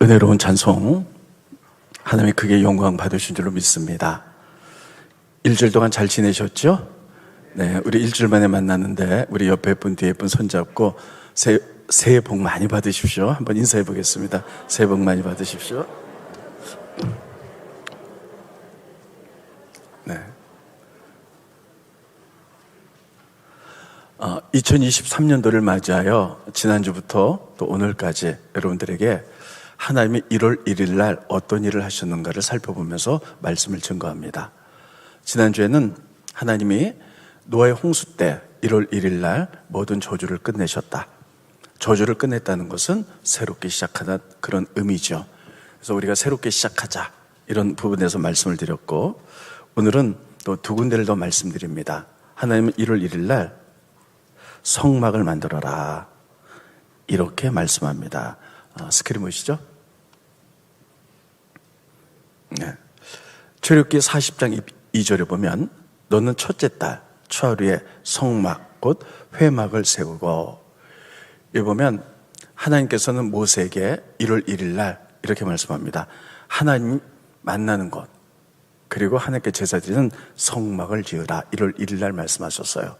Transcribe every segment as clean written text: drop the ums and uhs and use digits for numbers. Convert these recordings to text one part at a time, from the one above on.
은혜로운 찬송, 하나님이 크게 영광 받으신 줄로 믿습니다. 일주일 동안 잘 지내셨죠? 네, 우리 일주일 만에 만났는데 우리 옆에 분 뒤에 분 손잡고 새해 복 많이 받으십시오. 한번 인사해 보겠습니다. 새해 복 많이 받으십시오. 네. 2023년도를 맞이하여 지난주부터 또 오늘까지 여러분들에게 하나님이 1월 1일 날 어떤 일을 하셨는가를 살펴보면서 말씀을 증거합니다. 지난주에는 하나님이 노아의 홍수 때 1월 1일 날 모든 저주를 끝내셨다. 저주를 끝냈다는 것은 새롭게 시작하는 그런 의미죠. 그래서 우리가 새롭게 시작하자, 이런 부분에서 말씀을 드렸고, 오늘은 또 두 군데를 더 말씀드립니다. 하나님은 1월 1일 날 성막을 만들어라, 이렇게 말씀합니다. 스크린 보시죠? 네. 출애굽기 40장 2절에 보면 너는 첫째 달 초하루에 성막 곧 회막을 세우고, 여기 보면 하나님께서는 모세에게 1월 1일 날 이렇게 말씀합니다. 하나님 만나는 곳, 그리고 하나님께 제사 드리는 성막을 지으라, 1월 1일 날 말씀하셨어요.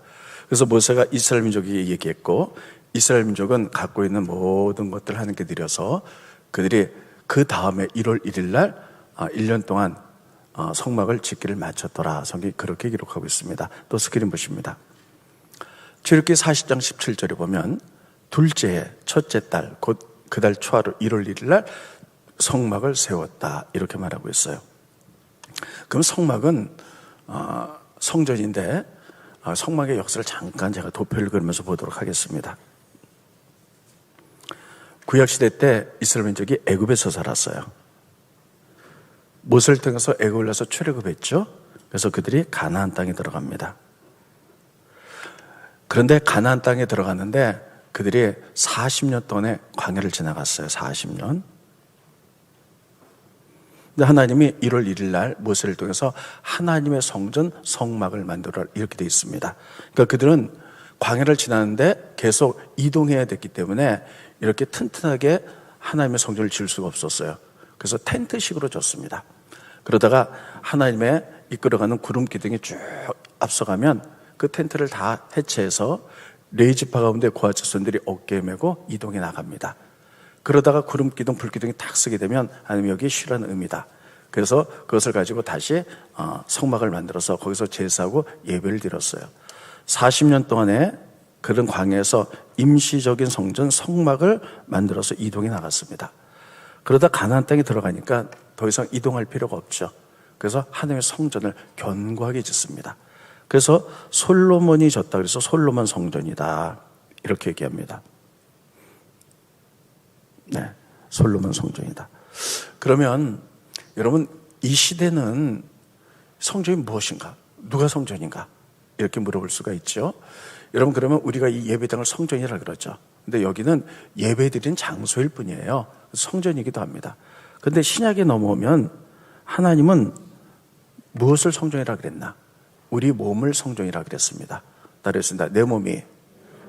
그래서 모세가 이스라엘 민족에게 얘기했고, 이스라엘 민족은 갖고 있는 모든 것들을 하나님께 드려서 그들이 그 다음에 1월 1일 날 1년 동안 성막을 짓기를 마쳤더라. 성경이 그렇게 기록하고 있습니다. 또 스크린 보십니다. 출애굽기 40장 17절에 보면 둘째 해 첫째 달 곧 그 달 초하루 1월 1일 날 성막을 세웠다, 이렇게 말하고 있어요. 그럼 성막은 성전인데 성막의 역사를 잠깐 제가 도표를 그리면서 보도록 하겠습니다. 구약시대 때 이스라엘 민족이 애굽에서 살았어요. 모세를 통해서 애굽을 나서 출애굽했죠. 그래서 그들이 가나안 땅에 들어갑니다. 그런데 가나안 땅에 들어갔는데 그들이 40년 동안의 광야를 지나갔어요. 40년. 근데 하나님이 1월 1일 날 모세를 통해서 하나님의 성전 성막을 만들어라, 이렇게 되어 있습니다. 그러니까 그들은 광야를 지나는데 계속 이동해야 됐기 때문에 이렇게 튼튼하게 하나님의 성전을 지을 수가 없었어요. 그래서 텐트식으로 졌습니다. 그러다가 하나님의 이끌어가는 구름 기둥이 쭉 앞서가면 그 텐트를 다 해체해서 레위지파 가운데 고아 자손들이 어깨에 메고 이동해 나갑니다. 그러다가 구름 기둥, 불 기둥이 탁 서게 되면 하나님 여기 쉬라는 의미다. 그래서 그것을 가지고 다시 성막을 만들어서 거기서 제사하고 예배를 드렸어요. 40년 동안에 그런 광야에서 임시적인 성전 성막을 만들어서 이동해 나갔습니다. 그러다 가나안 땅에 들어가니까 더 이상 이동할 필요가 없죠. 그래서 하나님의 성전을 견고하게 짓습니다. 그래서 솔로몬이 졌다 그래서 솔로몬 성전이다, 이렇게 얘기합니다. 네, 솔로몬 성전이다. 그러면 여러분, 이 시대는 성전이 무엇인가? 누가 성전인가? 이렇게 물어볼 수가 있죠. 여러분, 그러면 우리가 이 예배당을 성전이라 그러죠. 근데 여기는 예배드린 장소일 뿐이에요. 성전이기도 합니다. 그런데 신약에 넘어오면 하나님은 무엇을 성전이라 그랬나? 우리 몸을 성전이라 그랬습니다. 따르겠습니다. 내 몸이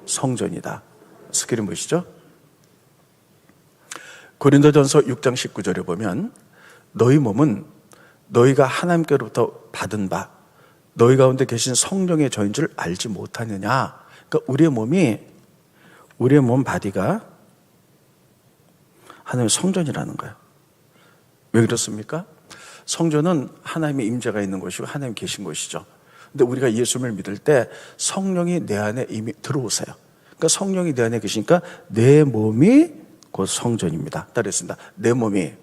성전이다. 스크린 보시죠. 고린도전서 6장 19절에 보면 너희 몸은 너희가 하나님께로부터 받은 바 너희 가운데 계신 성령의 저인 줄 알지 못하느냐. 그러니까 우리의 몸 바디가 하나님의 성전이라는 거예요. 왜 그렇습니까? 성전은 하나님의 임재가 있는 곳이고 하나님 계신 곳이죠. 근데 우리가 예수님을 믿을 때 성령이 내 안에 이미 들어오세요. 그러니까 성령이 내 안에 계시니까 내 몸이 곧 성전입니다. 따르겠습니다. 내 몸이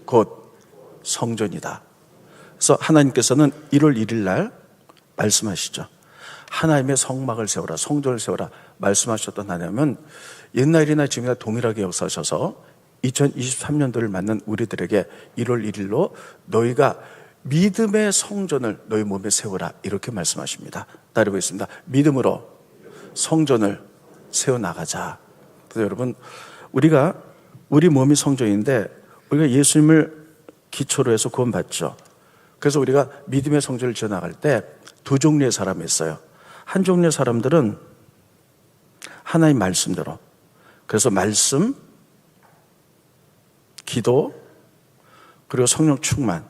곧 성전이다. 그래서 하나님께서는 1월 1일 날 말씀하시죠. 하나님의 성막을 세워라, 성전을 세워라 말씀하셨던 하나님은 옛날이나 지금이나 동일하게 역사하셔서 2023년도를 맞는 우리들에게 1월 1일로 너희가 믿음의 성전을 너희 몸에 세워라, 이렇게 말씀하십니다. 따르겠습니다. 믿음으로 성전을 세워나가자. 그래서 여러분, 우리 몸이 성전인데 우리가 예수님을 기초로 해서 구원받죠. 그래서 우리가 믿음의 성전을 지어나갈 때 두 종류의 사람이 있어요. 한 종류의 사람들은 하나님 말씀대로, 그래서 말씀, 기도, 그리고 성령 충만,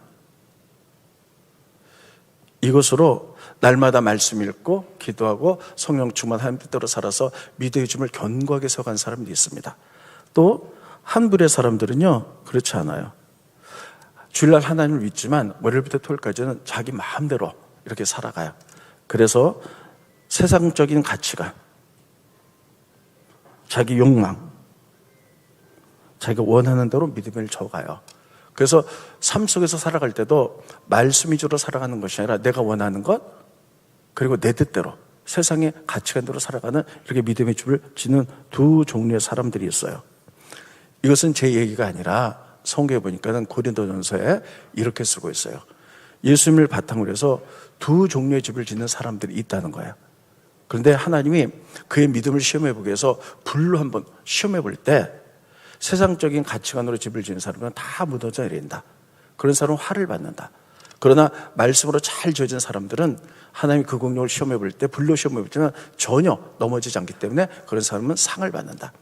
이것으로 날마다 말씀 읽고 기도하고 성령 충만 하나님 뜻대로 살아서 믿음의 줌을 견고하게 세워간 사람들이 있습니다. 또 한 부류의 사람들은요, 그렇지 않아요. 주일날 하나님을 믿지만 월요일부터 토요일까지는 자기 마음대로 이렇게 살아가요. 그래서 세상적인 가치관, 자기 욕망, 자기가 원하는 대로 믿음을 져가요. 그래서 삶 속에서 살아갈 때도 말씀 위주로 살아가는 것이 아니라 내가 원하는 것, 그리고 내 뜻대로 세상의 가치관대로 살아가는 이렇게 믿음의 줌을 지는 두 종류의 사람들이 있어요. 이것은 제 얘기가 아니라 성경에 보니까는 고린도전서에 이렇게 쓰고 있어요. 예수님을 바탕으로 해서 두 종류의 집을 짓는 사람들이 있다는 거예요. 그런데 하나님이 그의 믿음을 시험해 보기 위해서 불로 한번 시험해 볼 때 세상적인 가치관으로 집을 지는 사람은 다 무너져 내린다. 그런 사람은 화를 받는다. 그러나 말씀으로 잘 지어진 사람들은 하나님이 그 공력을 시험해 볼 때 불로 시험해 볼 때는 전혀 넘어지지 않기 때문에 그런 사람은 상을 받는다.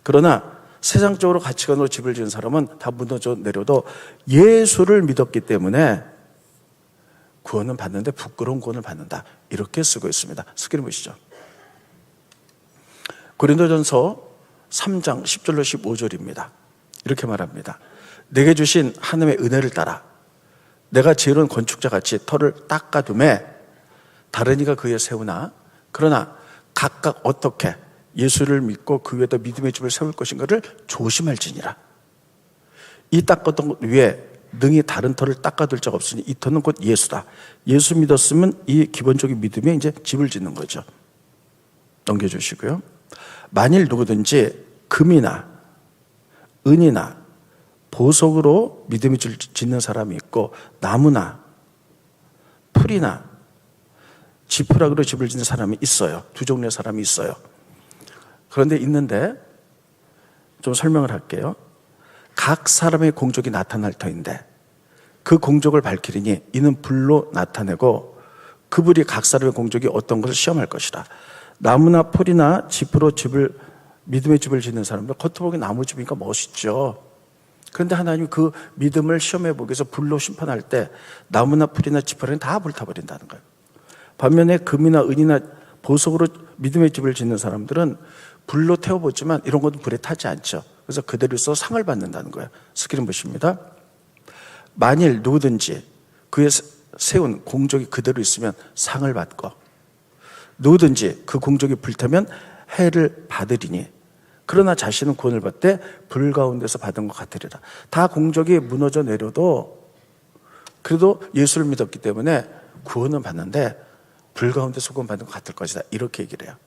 그러나 세상적으로 가치관으로 집을 지은 사람은 다 무너져 내려도 예수를 믿었기 때문에 구원은 받는데 부끄러운 구원을 받는다. 이렇게 쓰고 있습니다. 스크린 보시죠. 고린도전서 3장 10절로 15절입니다. 이렇게 말합니다. 내게 주신 하나님의 은혜를 따라 내가 지혜로운 건축자같이 터를 닦아둠에 다른 이가 그에 세우나 그러나 각각 어떻게 예수를 믿고 그 위에다 믿음의 집을 세울 것인가를 조심할지니라. 이 닦았던 것 위에 능히 다른 터를 닦아둘 자가 없으니 이 터는 곧 예수다. 예수 믿었으면 이 기본적인 믿음에 이제 집을 짓는 거죠. 넘겨주시고요. 만일 누구든지 금이나 은이나 보석으로 믿음의 집을 짓는 사람이 있고 나무나 풀이나 지푸라기로 집을 짓는 사람이 있어요. 두 종류의 사람이 있어요. 그런데 있는데 좀 설명을 할게요. 각 사람의 공적이 나타날 터인데 그 공적을 밝히리니 이는 불로 나타내고 그 불이 각 사람의 공적이 어떤 것을 시험할 것이라. 나무나 풀이나 지푸로 믿음의 집을 짓는 사람들 겉으로 보기 나무 집이니까 멋있죠. 그런데 하나님이 그 믿음을 시험해 보기 위해서 불로 심판할 때 나무나 풀이나 지푸라기는 다 불타버린다는 거예요. 반면에 금이나 은이나 보석으로 믿음의 집을 짓는 사람들은 불로 태워보지만 이런 것도 불에 타지 않죠. 그래서 그대로 있어 상을 받는다는 거예요. 스크린 보십니다. 만일 누구든지 그의 세운 공적이 그대로 있으면 상을 받고 누구든지 그 공적이 불타면 해를 받으리니 그러나 자신은 구원을 받되 불 가운데서 받은 것 같으리라. 다 공적이 무너져 내려도 그래도 예수를 믿었기 때문에 구원은 받는데 불 가운데서 구원 받은 것 같을 것이다. 이렇게 얘기를 해요.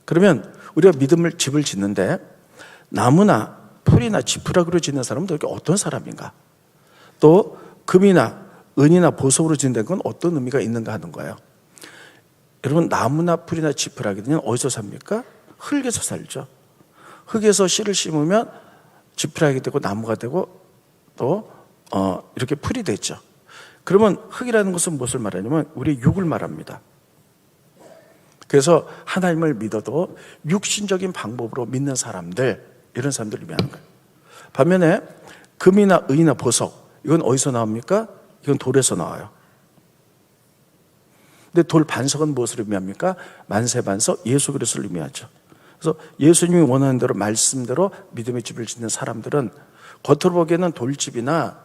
그러면 우리가 믿음을 집을 짓는데 나무나 풀이나 지푸라기로 짓는 사람은 도대체 어떤 사람인가? 또 금이나 은이나 보석으로 짓는 건 어떤 의미가 있는가 하는 거예요. 여러분 나무나 풀이나 지푸라기는 어디서 삽니까? 흙에서 살죠. 흙에서 씨를 심으면 지푸라기 되고 나무가 되고 또 이렇게 풀이 되죠. 그러면 흙이라는 것은 무엇을 말하냐면 우리의 육을 말합니다. 그래서 하나님을 믿어도 육신적인 방법으로 믿는 사람들, 이런 사람들을 의미하는 거예요. 반면에 금이나 은이나 보석, 이건 어디서 나옵니까? 이건 돌에서 나와요. 근데 돌 반석은 무엇을 의미합니까? 만세반석, 예수 그리스도를 의미하죠. 그래서 예수님이 원하는 대로 말씀대로 믿음의 집을 짓는 사람들은 겉으로 보기에는 돌집이나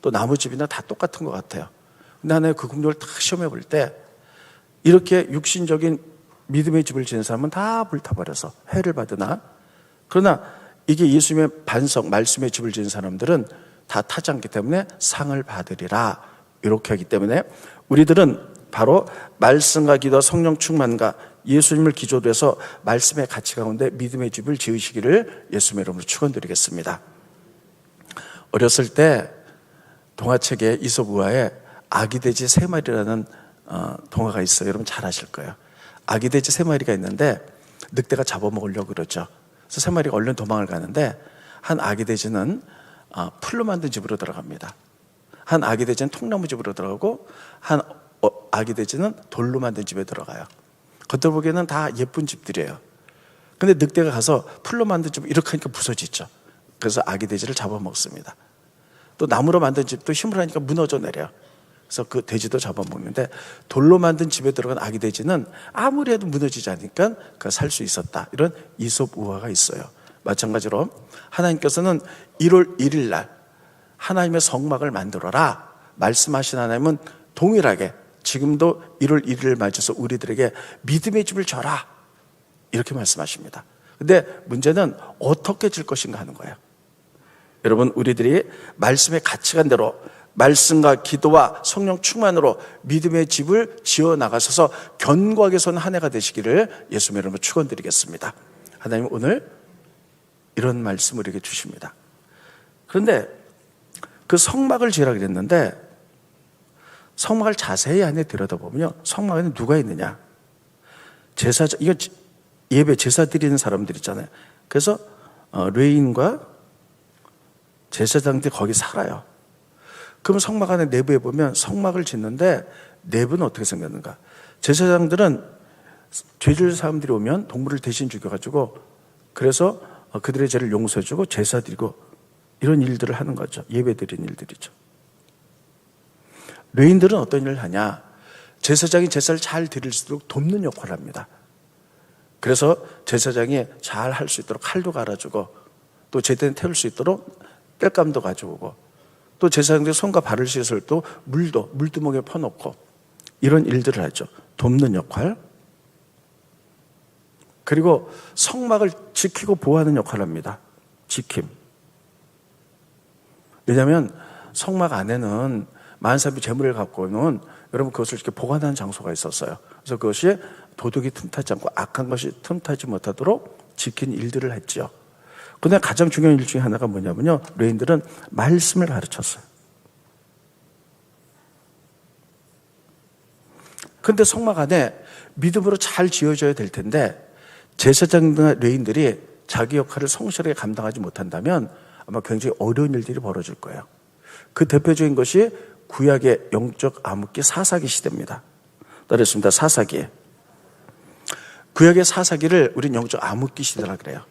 또 나무집이나 다 똑같은 것 같아요. 근데 하나의 그 공력을 딱 시험해 볼 때 이렇게 육신적인 믿음의 집을 지는 사람은 다 불타버려서 해를 받으나 그러나 이게 예수님의 반석, 말씀의 집을 지는 사람들은 다 타지 않기 때문에 상을 받으리라. 이렇게 하기 때문에 우리들은 바로 말씀과 기도, 성령 충만과 예수님을 기초로 해서 말씀의 가치 가운데 믿음의 집을 지으시기를 예수님의 이름으로 축원드리겠습니다. 어렸을 때 동화책에 이솝우화에 아기돼지 3마리라는 동화가 있어요. 여러분 잘 아실 거예요. 아기돼지 3마리가 있는데 늑대가 잡아먹으려고 그러죠. 그래서 3마리가 얼른 도망을 가는데 한 아기돼지는 풀로 만든 집으로 들어갑니다. 한 아기돼지는 통나무 집으로 들어가고 한 아기돼지는 돌로 만든 집에 들어가요. 겉으로 보기에는 다 예쁜 집들이에요. 근데 늑대가 가서 풀로 만든 집 이렇게 하니까 부서지죠. 그래서 아기돼지를 잡아먹습니다. 또 나무로 만든 집도 힘을 하니까 무너져 내려. 그래서 그 돼지도 잡아먹는데 돌로 만든 집에 들어간 아기 돼지는 아무리 해도 무너지지 않으니까 그가 살 수 있었다. 이런 이솝 우화가 있어요. 마찬가지로 하나님께서는 1월 1일 날 하나님의 성막을 만들어라 말씀하신 하나님은 동일하게 지금도 1월 1일을 맞춰서 우리들에게 믿음의 집을 져라 이렇게 말씀하십니다. 근데 문제는 어떻게 질 것인가 하는 거예요. 여러분, 우리들이 말씀의 가치관대로 말씀과 기도와 성령 충만으로 믿음의 집을 지어 나가셔서 견고하게 선 한 해가 되시기를 예수님의 이름으로 축원드리겠습니다. 하나님 오늘 이런 말씀 우리에게 주십니다. 그런데 그 성막을 지으라 그랬는데 성막을 자세히 안에 들여다보면요, 성막 안에 누가 있느냐? 제사장, 이거 예배 제사 드리는 사람들 있잖아요. 그래서 레인과 제사장들이 거기 살아요. 그럼 성막 안에 내부에 보면 성막을 짓는데 내부는 어떻게 생겼는가? 제사장들은 죄질 사람들이 오면 동물을 대신 죽여가지고 그래서 그들의 죄를 용서해주고 제사 드리고 이런 일들을 하는 거죠. 예배 드리는 일들이죠. 레인들은 어떤 일을 하냐? 제사장이 제사를 잘 드릴 수 있도록 돕는 역할을 합니다. 그래서 제사장이 잘 할 수 있도록 칼도 갈아주고 또 제대로 태울 수 있도록 땔감도 가져오고 또 제사장들이 손과 발을 씻을 또 물도 물두멍에 퍼놓고 이런 일들을 하죠. 돕는 역할. 그리고 성막을 지키고 보호하는 역할을 합니다. 지킴. 왜냐하면 성막 안에는 많은 사람이 재물을 갖고 오는 여러분 그것을 이렇게 보관하는 장소가 있었어요. 그래서 그것이 도둑이 틈타지 않고 악한 것이 틈타지 못하도록 지킨 일들을 했죠. 그런데 가장 중요한 일 중에 하나가 뭐냐면요, 레인들은 말씀을 가르쳤어요. 그런데 성막 안에 믿음으로 잘 지어져야 될 텐데 제사장과 레인들이 자기 역할을 성실하게 감당하지 못한다면 아마 굉장히 어려운 일들이 벌어질 거예요. 그 대표적인 것이 구약의 영적 암흑기 사사기 시대입니다. 따르겠습니다. 사사기. 구약의 사사기를 우린 영적 암흑기 시대라 그래요.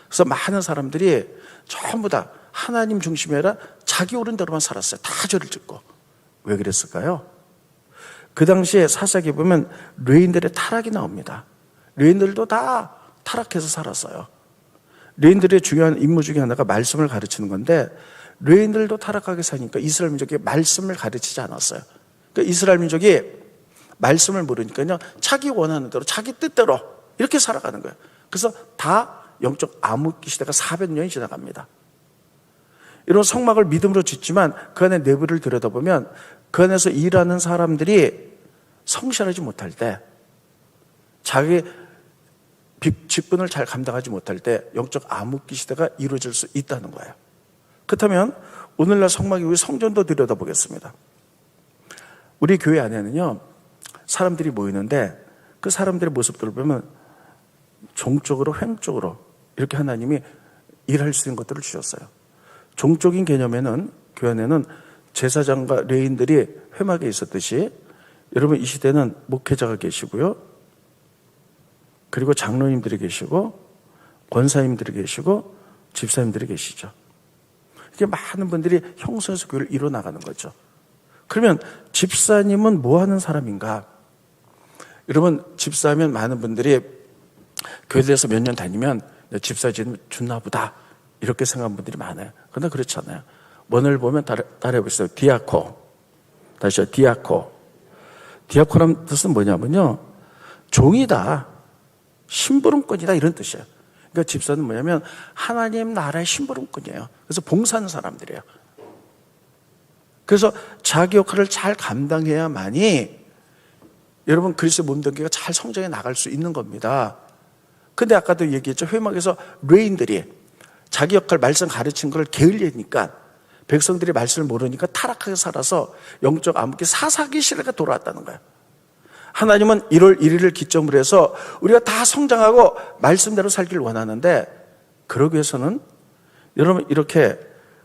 그래서 많은 사람들이 전부 다 하나님 중심이 아니라 자기 옳은 대로만 살았어요. 다 죄를 짓고. 왜 그랬을까요? 그 당시에 사사기 보면 레인들의 타락이 나옵니다. 레인들도 다 타락해서 살았어요. 레인들의 중요한 임무 중에 하나가 말씀을 가르치는 건데 레인들도 타락하게 사니까 이스라엘 민족이 말씀을 가르치지 않았어요. 그러니까 이스라엘 민족이 말씀을 모르니까요, 자기 원하는 대로 자기 뜻대로 이렇게 살아가는 거예요. 그래서 다 영적 암흑기 시대가 400년이 지나갑니다. 이런 성막을 믿음으로 짓지만 그 안에 내부를 들여다보면 그 안에서 일하는 사람들이 성실하지 못할 때, 자기 직분을 잘 감당하지 못할 때 영적 암흑기 시대가 이루어질 수 있다는 거예요. 그렇다면 오늘날 성막이 우리 성전도 들여다보겠습니다. 우리 교회 안에는요, 사람들이 모이는데 그 사람들의 모습들을 보면 종적으로 횡적으로 이렇게 하나님이 일할 수 있는 것들을 주셨어요. 종적인 개념에는 교회 안에는 제사장과 레인들이 회막에 있었듯이 여러분 이 시대는 목회자가 계시고요, 그리고 장로님들이 계시고 권사님들이 계시고 집사님들이 계시죠. 이렇게 많은 분들이 형성해서 교회를 이뤄나가는 거죠. 그러면 집사님은 뭐 하는 사람인가? 여러분 집사하면 많은 분들이 교회에서 몇 년 다니면 집사 지금 좋나 보다 이렇게 생각하는 분들이 많아요. 그러나 그렇지 않아요. 원을 보면 따라해보세요. 디아코. 다시요. 디아코. 디아코라는 뜻은 뭐냐면요, 종이다, 심부름꾼이다 이런 뜻이에요. 그러니까 집사는 뭐냐면 하나님 나라의 심부름꾼이에요. 그래서 봉사하는 사람들이에요. 그래서 자기 역할을 잘 감당해야만이 여러분 그리스도의 몸됨기가 잘 성장해 나갈 수 있는 겁니다. 근데 아까도 얘기했죠. 회막에서 레인들이 자기 역할 말씀 가르친 걸 게을리니까 백성들이 말씀을 모르니까 타락하게 살아서 영적 암흑기 사사기 시대가 돌아왔다는 거예요. 하나님은 1월 1일을 기점으로 해서 우리가 다 성장하고 말씀대로 살기를 원하는데 그러기 위해서는 여러분 이렇게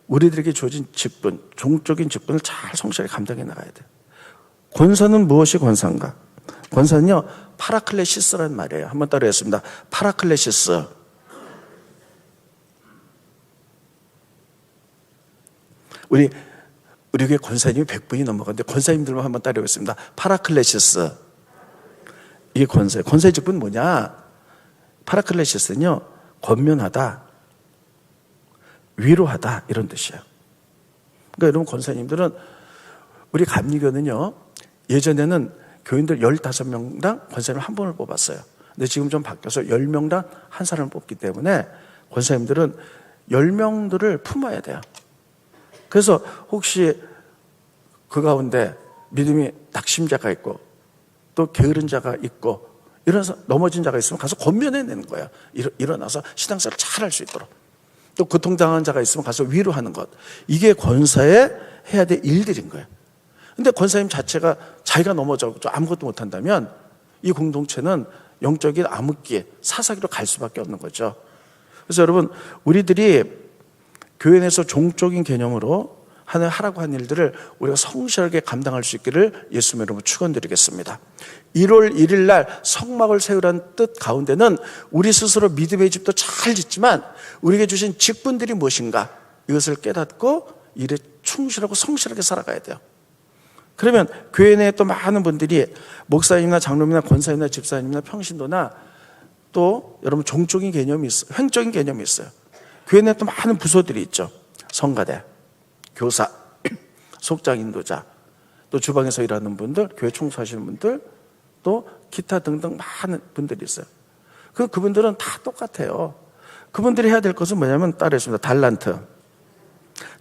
우리들에게 주어진 직분, 종적인 직분을 잘 성실하게 감당해 나가야 돼요. 권사는 무엇이 권사인가? 권사는요, 파라클레시스라는 말이에요. 한번 따라했습니다. 파라클레시스. 우리 우리 교회 권사님이 100분이 넘어갔는데 권사님들만 한번 따라오겠습니다. 파라클레시스. 이게 권사예요. 권사의 직분 뭐냐? 파라클레시스는요, 권면하다, 위로하다, 이런 뜻이에요. 그러니까 여러분, 권사님들은, 우리 감리교는요, 예전에는 교인들 15명당 권사님을 한 분을 뽑았어요. 근데 지금 좀 바뀌어서 10명당 한 사람을 뽑기 때문에 권사님들은 10명들을 품어야 돼요. 그래서 혹시 그 가운데 믿음이 낙심자가 있고 또 게으른 자가 있고 이러면서 넘어진 자가 있으면 가서 권면해내는 거예요. 일어나서 신앙생활을 잘 할 수 있도록. 또 고통당한 자가 있으면 가서 위로하는 것. 이게 권사의 해야 될 일들인 거예요. 근데 권사님 자체가 자기가 넘어져서 아무것도 못한다면 이 공동체는 영적인 암흑기에 사사기로 갈 수밖에 없는 거죠. 그래서 여러분, 우리들이 교회 내에서 종적인 개념으로 하라고 한 일들을 우리가 성실하게 감당할 수 있기를 예수님 이름으로 축원드리겠습니다. 1월 1일 날 성막을 세우라는 뜻 가운데는 우리 스스로 믿음의 집도 잘 짓지만 우리에게 주신 직분들이 무엇인가, 이것을 깨닫고 일에 충실하고 성실하게 살아가야 돼요. 그러면 교회 내에 또 많은 분들이 목사님이나 장로님이나 권사님이나 집사님이나 평신도나 또 여러분 종적인 개념이 있어요. 횡적인 개념이 있어요. 교회 내에 또 많은 부서들이 있죠. 성가대, 교사, 속장 인도자, 또 주방에서 일하는 분들, 교회 청소하시는 분들, 또 기타 등등 많은 분들이 있어요. 그분들은 다 똑같아요. 그분들이 해야 될 것은 뭐냐면 따르겠습니다.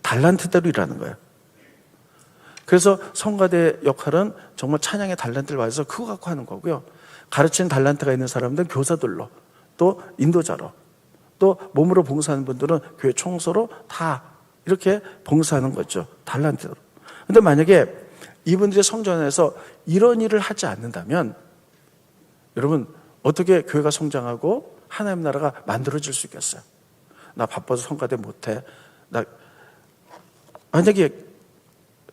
달란트대로 일하는 거예요. 그래서 성가대 역할은 정말 찬양의 달란트를 받아서 그거 갖고 하는 거고요. 가르치는 달란트가 있는 사람들은 교사들로, 또 인도자로, 또 몸으로 봉사하는 분들은 교회 청소로 다 이렇게 봉사하는 거죠. 달란트로. 그런데 만약에 이분들의 성전에서 이런 일을 하지 않는다면 여러분, 어떻게 교회가 성장하고 하나님 나라가 만들어질 수 있겠어요? 나 바빠서 성가대 못해. 만약에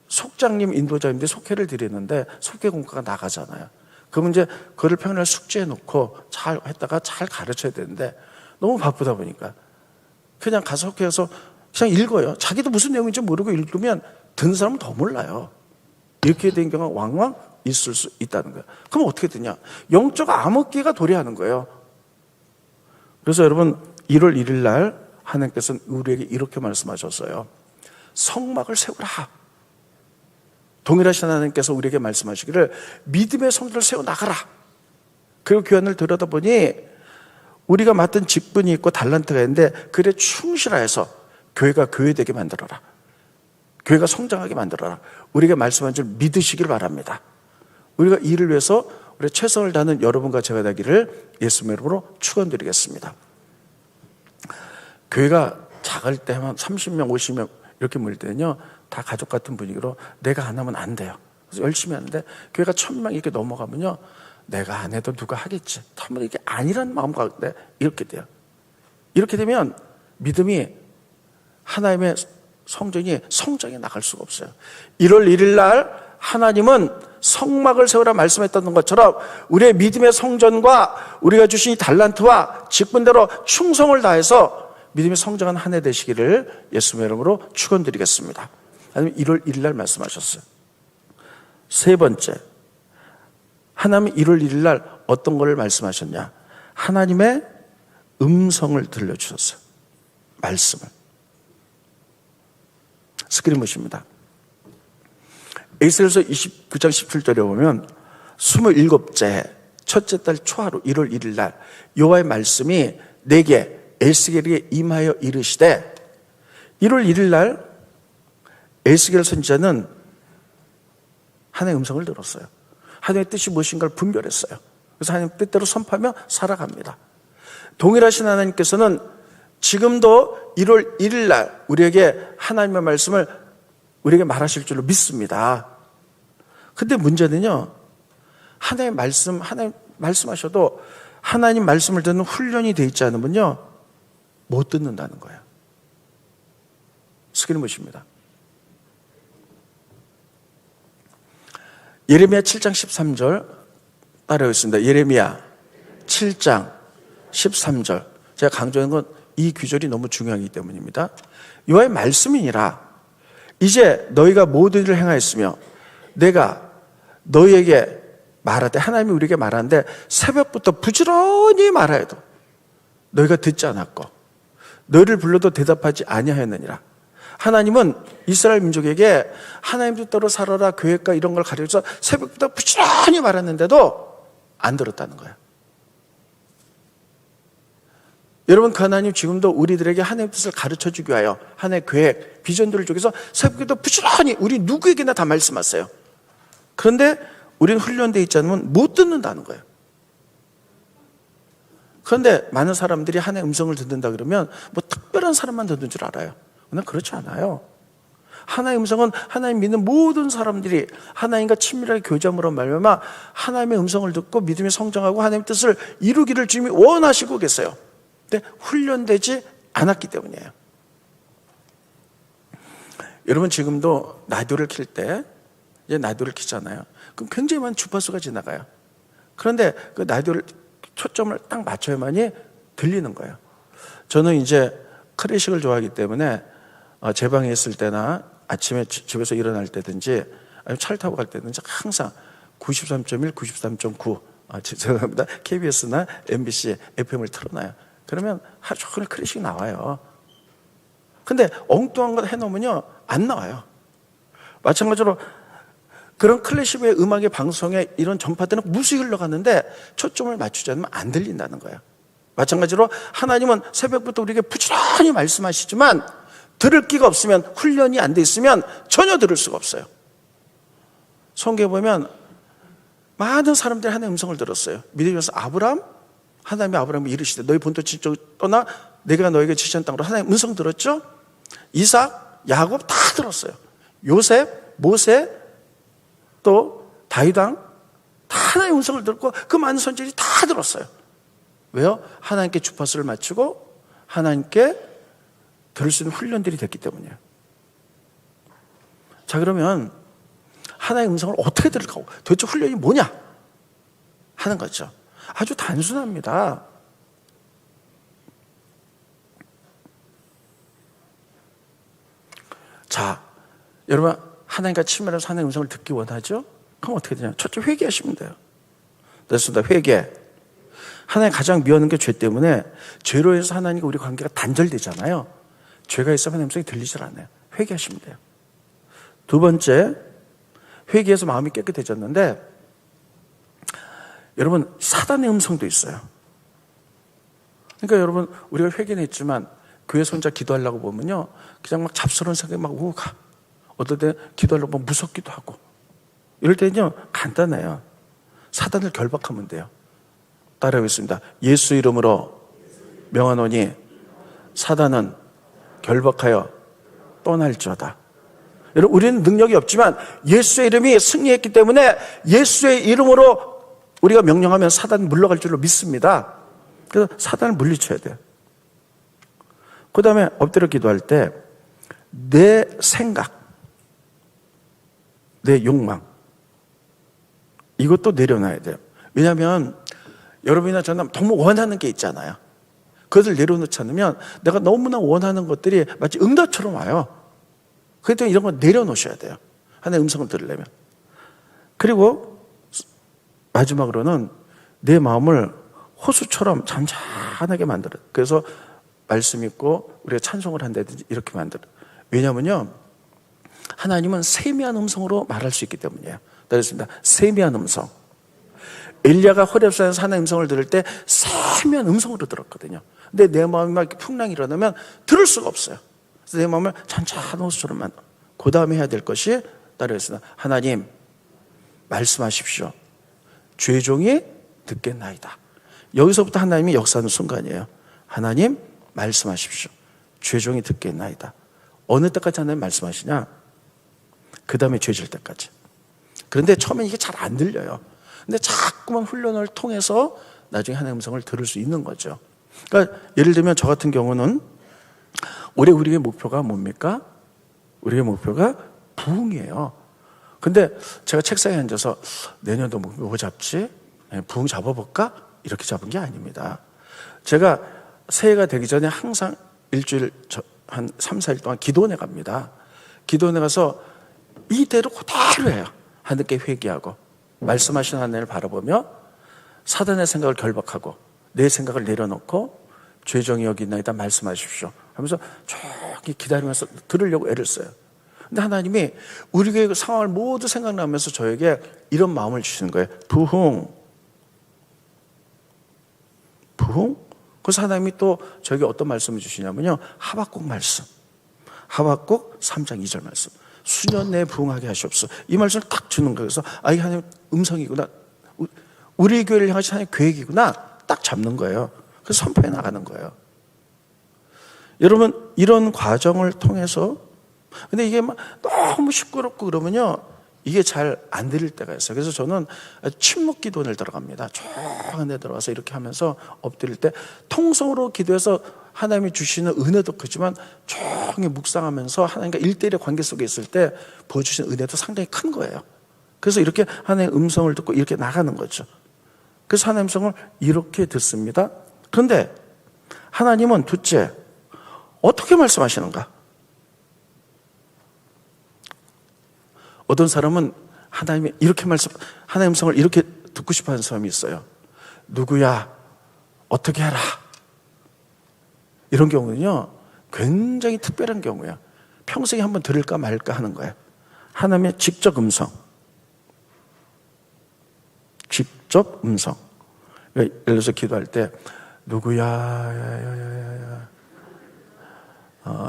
속장님, 인도자님들이 속회를 드리는데 속회 공과가 나가잖아요. 그러면 이제 그를 평일날 숙제해 놓고 잘 했다가 잘 가르쳐야 되는데 너무 바쁘다 보니까 그냥 가서 속회에서 그냥 읽어요. 자기도 무슨 내용인지 모르고 읽으면 듣는 사람은 더 몰라요. 이렇게 된 경우가 왕왕 있을 수 있다는 거예요. 그럼 어떻게 되냐? 영적 암흑기가 도래하는 거예요. 그래서 여러분, 1월 1일 날 하나님께서는 우리에게 이렇게 말씀하셨어요. 성막을 세우라. 동일하신 하나님께서 우리에게 말씀하시기를 믿음의 성전을 세워나가라. 그리고 교회를 들여다보니 우리가 맡은 직분이 있고 달란트가 있는데 그에 충실하여서 교회가 교회되게 만들어라. 교회가 성장하게 만들어라. 우리에게 말씀한 줄 믿으시길 바랍니다. 우리가 이를 위해서 우리 최선을 다하는 여러분과 제가 되기를 예수님의 이름으로 축원드리겠습니다. 교회가 작을 때 한 30명, 50명 이렇게 모일 때는요, 다 가족 같은 분위기로 내가 안 하면 안 돼요. 그래서 열심히 하는데 교회가 1000명 이렇게 넘어가면요, 내가 안 해도 누가 하겠지. 한번 이게 아니란 마음 가운데 이렇게 돼요. 이렇게 되면 믿음이 하나님의 성전이 성장해 나갈 수가 없어요. 1월 1일 날 하나님은 성막을 세우라 말씀했던 것처럼 우리의 믿음의 성전과 우리가 주신 이 달란트와 직분대로 충성을 다해서 믿음의 성장한 한 해 되시기를 예수님의 이름으로 축원드리겠습니다. 하나님 1월 1일 날 말씀하셨어요. 세 번째, 하나님이 1월 1일 날 어떤 걸 말씀하셨냐? 하나님의 음성을 들려주셨어요. 말씀을. 스크린 보십니다. 에스겔서 29장 17절에 보면 27째 첫째 달 초하루 1월 1일 날 여호와의 말씀이 내게 에스겔에게 임하여 이르시되, 1월 1일 날 에스겔 선지자는 하나님의 음성을 들었어요. 하나님의 뜻이 무엇인가를 분별했어요. 그래서 하나님 뜻대로 선포하며 살아갑니다. 동일하신 하나님께서는 지금도 1월 1일 날 우리에게 하나님의 말씀을 우리에게 말하실 줄로 믿습니다. 근데 문제는요, 하나님 말씀하셔도 하나님 말씀을 듣는 훈련이 되어 있지 않으면요, 못 듣는다는 거예요. 스크린 보십니다. 예레미야 7장 13절 따라하겠습니다. 예레미야 7장 13절. 제가 강조한 건 이 구절이 너무 중요하기 때문입니다. 여호와의 말씀이니라. 이제 너희가 모든 일을 행하였으며 내가 너희에게 말하되, 하나님이 우리에게 말하는데 새벽부터 부지런히 말하여도 너희가 듣지 않았고 너희를 불러도 대답하지 아니하였느니라. 하나님은 이스라엘 민족에게 하나님 뜻대로 살아라, 계획과 이런 걸 가르쳐서 새벽부터 부지런히 말했는데도 안 들었다는 거예요. 여러분, 그 하나님 지금도 우리들에게 하나님의 뜻을 가르쳐주기 위하여 하나님의 계획, 비전들을 쪽에서 새벽부터 부지런히 우리 누구에게나 다 말씀하세요. 그런데 우리는 훈련되어 있지 않으면 못 듣는다는 거예요. 그런데 많은 사람들이 하나님의 음성을 듣는다 그러면 뭐 특별한 사람만 듣는 줄 알아요. 그러나 그렇지 않아요. 하나님의 음성은 하나님 믿는 모든 사람들이 하나님과 친밀하게 교제함으로 말미암아 하나님의 음성을 듣고 믿음이 성장하고 하나님의 뜻을 이루기를 주님이 원하시고 계세요. 근데 훈련되지 않았기 때문이에요. 여러분, 지금도 라디오를 킬 때, 이제 라디오를 키잖아요. 그럼 굉장히 많은 주파수가 지나가요. 그런데 그 라디오를 초점을 딱 맞춰야만이 들리는 거예요. 저는 이제 클래식을 좋아하기 때문에 제 방에 있을 때나 아침에 집에서 일어날 때든지 아니면 차를 타고 갈 때든지 항상 93.1, 93.9 죄송합니다. KBS나 MBC, FM을 틀어놔요. 그러면 하루 종일 클래식이 나와요. 근데 엉뚱한 거 해놓으면요 안 나와요. 마찬가지로 그런 클래식의 음악의 방송에 이런 전파들은 무수히 흘러가는데 초점을 맞추지 않으면 안 들린다는 거예요. 마찬가지로 하나님은 새벽부터 우리에게 부지런히 말씀하시지만 들을 기가 없으면, 훈련이 안 돼 있으면 전혀 들을 수가 없어요. 성경에 보면 많은 사람들이 하나님의 음성을 들었어요. 믿으면서 아브라함, 하나님이 아브라함을 이르시되 너희 본토 친척을 떠나 내가 너에게 지시한 땅으로 하나님의 음성 들었죠? 이삭, 야곱 다 들었어요. 요셉, 모세, 또 다윗 왕 다 하나님의 음성을 들었고 그 많은 선지자들이 다 들었어요. 왜요? 하나님께 주파수를 맞추고 하나님께 들을 수 있는 훈련들이 됐기 때문이에요. 자, 그러면 하나님의 음성을 어떻게 들을까? 도대체 훈련이 뭐냐? 하는 거죠. 아주 단순합니다. 자, 여러분, 하나님과 친밀해서 하나님의 음성을 듣기 원하죠? 그럼 어떻게 되냐? 첫째, 회개하시면 돼요. 됐습니다. 회개. 하나님 가장 미워하는 게 죄 때문에 죄로 해서 하나님과 우리 관계가 단절되잖아요. 죄가 있으면 하나님의 음성이 들리질 않아요. 회개하시면 돼요. 두 번째, 회개해서 마음이 깨끗해졌는데 여러분, 사단의 음성도 있어요. 그러니까 여러분, 우리가 회개는 했지만 교회에서 혼자 기도하려고 보면요 그냥 막 잡스러운 생각이 막 오고 가. 어떨 때 기도하려고 보면 무섭기도 하고. 이럴 때는요 간단해요. 사단을 결박하면 돼요. 따라하겠습니다. 예수 이름으로 명하노니 사단은 결박하여 떠날지어다. 여러분, 우리는 능력이 없지만 예수의 이름이 승리했기 때문에 예수의 이름으로 우리가 명령하면 사단은 물러갈 줄로 믿습니다. 그래서 사단을 물리쳐야 돼요. 그 다음에 엎드려 기도할 때 내 생각, 내 욕망, 이것도 내려놔야 돼요. 왜냐하면 여러분이나 저는 너무 원하는 게 있잖아요. 그것을 내려놓지 않으면 내가 너무나 원하는 것들이 마치 응답처럼 와요. 그렇기 때문에 이런 거 내려놓으셔야 돼요. 하나님의 음성을 들으려면. 그리고 마지막으로는 내 마음을 호수처럼 잔잔하게 만들어요. 그래서 말씀 있고 우리가 찬송을 한다든지 이렇게 만들어요. 왜냐하면요 하나님은 세미한 음성으로 말할 수 있기 때문이에요. 그렇습니다. 세미한 음성. 엘리야가 호렙산에서 하나님의 음성을 들을 때 세미한 음성으로 들었거든요. 근데 내 마음이 막 풍랑이 일어나면 들을 수가 없어요. 그래서 내 마음을 잔잔한 호수처럼 만들어. 그 다음에 해야 될 것이 따르겠습니다. 하나님 말씀하십시오. 죄종이 듣겠나이다. 여기서부터 하나님이 역사하는 순간이에요. 하나님 말씀하십시오. 죄종이 듣겠나이다. 어느 때까지 하나님 말씀하시냐? 그 다음에 죄질 때까지. 그런데 처음엔 이게 잘 안 들려요. 근데 자꾸만 훈련을 통해서 나중에 하나님의 음성을 들을 수 있는 거죠. 그러니까 예를 들면 저 같은 경우는 올해 우리의 목표가 뭡니까? 우리의 목표가 부흥이에요. 근데 제가 책상에 앉아서 내년도 목표 뭐 잡지? 부흥 잡아볼까? 이렇게 잡은 게 아닙니다. 제가 새해가 되기 전에 항상 일주일 한 3, 4일 동안 기도원에 갑니다. 기도원에 가서 이대로 그대로 해요. 하나님께 회개하고 말씀하신 하나님을 바라보며 사단의 생각을 결박하고 내 생각을 내려놓고 죄정이 여기 있나이다 말씀하십시오 하면서 조용히 기다리면서 들으려고 애를 써요. 근데 하나님이 우리의 상황을 모두 생각나면서 저에게 이런 마음을 주시는 거예요. 부흥. 그래서 하나님이 또 저에게 어떤 말씀을 주시냐면요, 하박국 말씀, 하박국 3장 2절 말씀, 수년 내에 부흥하게 하시옵소서. 이 말씀을 딱 주는 거예요. 그래서 이 하나님 음성이구나, 우리 교회를 향하신 하나님 계획이구나 딱 잡는 거예요. 그래서 선포해 나가는 거예요. 여러분, 이런 과정을 통해서, 근데 이게 막 너무 시끄럽고 그러면요, 이게 잘 안 들릴 때가 있어요. 그래서 저는 침묵 기도원을 들어갑니다. 조용한 데 들어가서 이렇게 하면서 엎드릴 때 통성으로 기도해서 하나님이 주시는 은혜도 크지만 조용히 묵상하면서 하나님과 1대1의 관계 속에 있을 때 보여주시는 은혜도 상당히 큰 거예요. 그래서 이렇게 하나님의 음성을 듣고 이렇게 나가는 거죠. 그래서 하나님의 음성을 이렇게 듣습니다. 그런데 하나님은 둘째, 어떻게 말씀하시는가? 어떤 사람은 하나님이 이렇게 하나님의 음성을 이렇게 듣고 싶어 하는 사람이 있어요. 누구야? 어떻게 하라? 이런 경우는요, 굉장히 특별한 경우예요. 평생에 한번 들을까 말까 하는 거예요. 하나님의 직접 음성. 직접 음성. 예를 들어서 기도할 때, 누구야?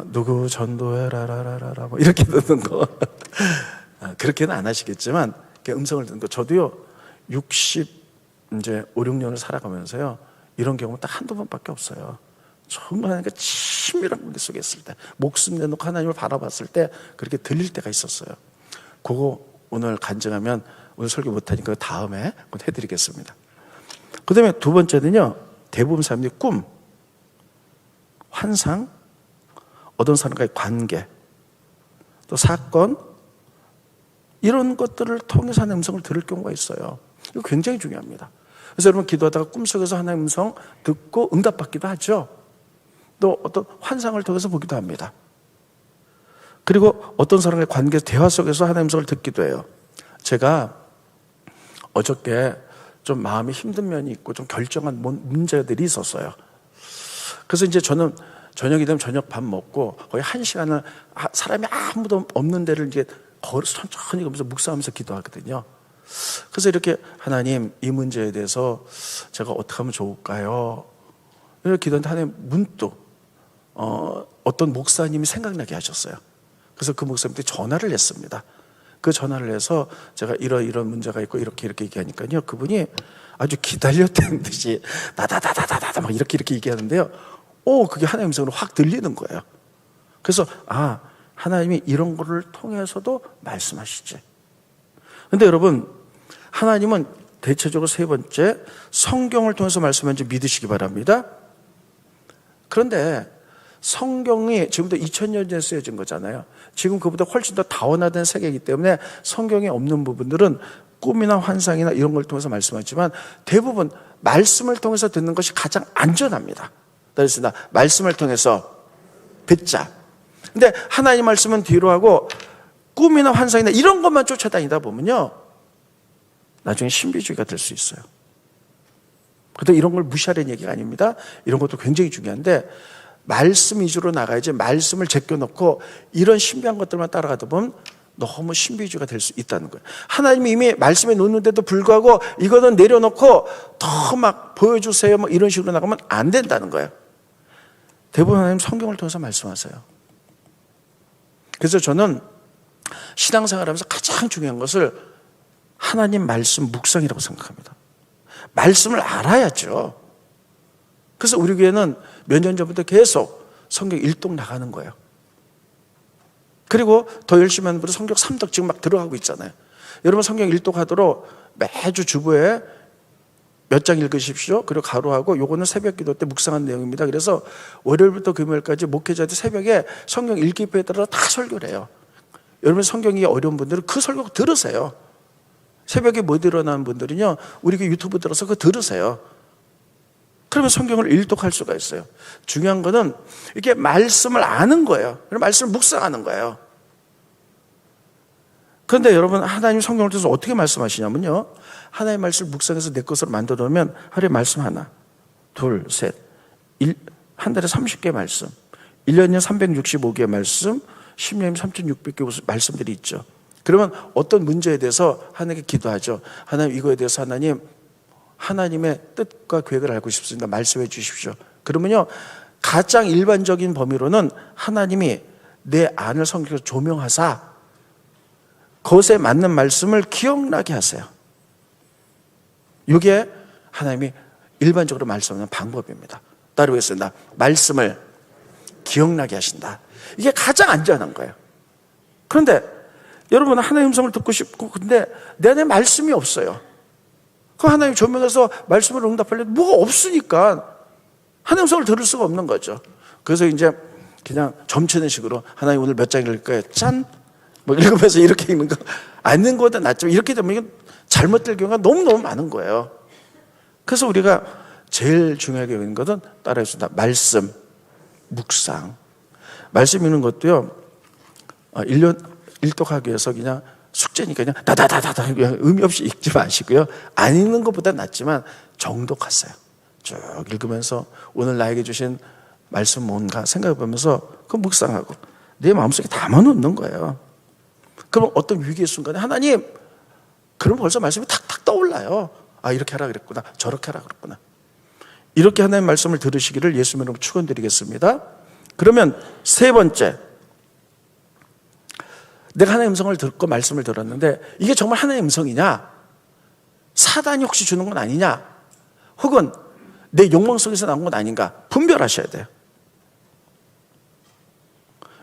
누구 전도해라라라라 뭐 이렇게 듣는 거. 그렇게는 안 하시겠지만 음성을 듣는 거. 저도요 5, 6년을 살아가면서요 이런 경우 딱 한두 번밖에 없어요. 정말 하나님과 친밀한 관계 속에 있을 때, 목숨 내놓고 하나님을 바라봤을 때 그렇게 들릴 때가 있었어요. 그거 오늘 간증하면, 오늘 설교 못하니까 다음에 해드리겠습니다. 그 다음에 두 번째는요, 대부분 사람들이 꿈, 환상, 어떤 사람과의 관계, 또 사건, 이런 것들을 통해서 하나님의 음성을 들을 경우가 있어요. 이거 굉장히 중요합니다. 그래서 여러분 기도하다가 꿈속에서 하나님의 음성 듣고 응답받기도 하죠. 또 어떤 환상을 통해서 보기도 합니다. 그리고 어떤 사람과의 관계, 대화 속에서 하나님의 음성을 듣기도 해요. 제가 어저께 좀 마음이 힘든 면이 있고 좀 결정한 문제들이 있었어요. 그래서 이제 저는 저녁이 되면 저녁 밥 먹고 거의 1시간을 사람이 아무도 없는 데를 이제 걸어서 천천히 가면서 묵상하면서 기도하거든요. 그래서 이렇게 하나님, 이 문제에 대해서 제가 어떻게 하면 좋을까요? 이렇게 기도하는데 하나님 문득 어떤 목사님이 생각나게 하셨어요. 그래서 그 목사님한테 전화를 했습니다. 그 전화를 해서 제가 이런 문제가 있고 이렇게 얘기하니까요, 그분이 아주 기다렸다는 듯이 다다다다다다 막 이렇게 얘기하는데요, 그게 하나님의 음성으로 확 들리는 거예요. 그래서 하나님이 이런 거를 통해서도 말씀하시지. 근데 여러분, 하나님은 대체적으로 세 번째, 성경을 통해서 말씀하는지 믿으시기 바랍니다. 그런데 성경이 지금부터 2000년 전에 쓰여진 거잖아요. 지금 그보다 훨씬 더 다원화된 세계이기 때문에 성경에 없는 부분들은 꿈이나 환상이나 이런 걸 통해서 말씀하지만 대부분 말씀을 통해서 듣는 것이 가장 안전합니다. 그래서 말씀을 통해서 듣자. 근데 하나님 말씀은 뒤로 하고 꿈이나 환상이나 이런 것만 쫓아다니다 보면요, 나중에 신비주의가 될 수 있어요. 그런데 이런 걸 무시하려는 얘기가 아닙니다. 이런 것도 굉장히 중요한데 말씀 위주로 나가야지, 말씀을 제껴놓고 이런 신비한 것들만 따라가다 보면 너무 신비주의가 될 수 있다는 거예요. 하나님이 이미 말씀에 놓는데도 불구하고 이거는 내려놓고 더 막 보여주세요 막 이런 식으로 나가면 안 된다는 거예요. 대부분 하나님 성경을 통해서 말씀하세요. 그래서 저는 신앙생활하면서 가장 중요한 것을 하나님 말씀 묵상이라고 생각합니다. 말씀을 알아야죠. 그래서 우리 교회는 몇 년 전부터 계속 성경 일독 나가는 거예요. 그리고 더 열심히 하는 분은 성경 3독 지금 막 들어가고 있잖아요. 여러분 성경 일독하도록 매주 주보에 몇 장 읽으십시오. 그리고 가로하고 요거는 새벽 기도 때 묵상한 내용입니다. 그래서 월요일부터 금요일까지 목회자들 새벽에 성경 읽기표에 따라 다 설교를 해요. 여러분 성경이 어려운 분들은 그 설교 들으세요. 새벽에 못 일어나는 분들은요, 우리 유튜브 들어서 그거 들으세요. 그러면 성경을 일독할 수가 있어요. 중요한 거는 이게 말씀을 아는 거예요. 말씀을 묵상하는 거예요. 그런데 여러분, 하나님 성경을 통해서 어떻게 말씀하시냐면요, 하나님의 말씀을 묵상해서 내 것으로 만들어 놓으면 하루에 말씀 하나, 둘, 셋, 한 달에 30개 말씀, 1년이면 365개 말씀, 10년이면 3600개 말씀들이 있죠. 그러면 어떤 문제에 대해서 하나님께 기도하죠. 하나님, 이거에 대해서 하나님의 뜻과 계획을 알고 싶습니다. 말씀해 주십시오. 그러면요, 가장 일반적인 범위로는 하나님이 내 안을 성경에서 조명하사 그것에 맞는 말씀을 기억나게 하세요. 이게 하나님이 일반적으로 말씀하는 방법입니다. 따르겠습니다. 말씀을 기억나게 하신다. 이게 가장 안전한 거예요. 그런데 여러분, 하나님의 음성을 듣고 싶고 근데 내 안에 말씀이 없어요. 그 하나님 조명해서 말씀을 응답하려면 뭐가 없으니까 하나님의 음성을 들을 수가 없는 거죠. 그래서 이제 그냥 점치는 식으로 하나님 오늘 몇 장 읽을 거예요. 짠! 뭐 읽으면서 이렇게 읽는 거 안 읽는 것보다 낫죠. 이렇게 되면 이건 잘못될 경우가 너무너무 많은 거예요. 그래서 우리가 제일 중요하게 여기는 것은 따라해줍니다. 말씀, 묵상. 말씀 읽는 것도요, 1년 일독하기 위해서 그냥 숙제니까 그냥 다다다다다 의미 없이 읽지 마시고요. 안 읽는 것보다 낫지만 정독하세요. 쭉 읽으면서 오늘 나에게 주신 말씀 뭔가 생각해 보면서 그 묵상하고 내 마음속에 담아놓는 거예요. 그럼 어떤 위기의 순간에 하나님, 그럼 벌써 말씀이 탁탁 떠올라요. 아, 이렇게 하라 그랬구나, 저렇게 하라 그랬구나. 이렇게 하나님 말씀을 들으시기를 예수님 이름으로 축원드리겠습니다. 그러면 세 번째, 내가 하나님의 음성을 듣고 말씀을 들었는데 이게 정말 하나님의 음성이냐, 사단이 혹시 주는 건 아니냐, 혹은 내 욕망 속에서 나온 건 아닌가 분별하셔야 돼요.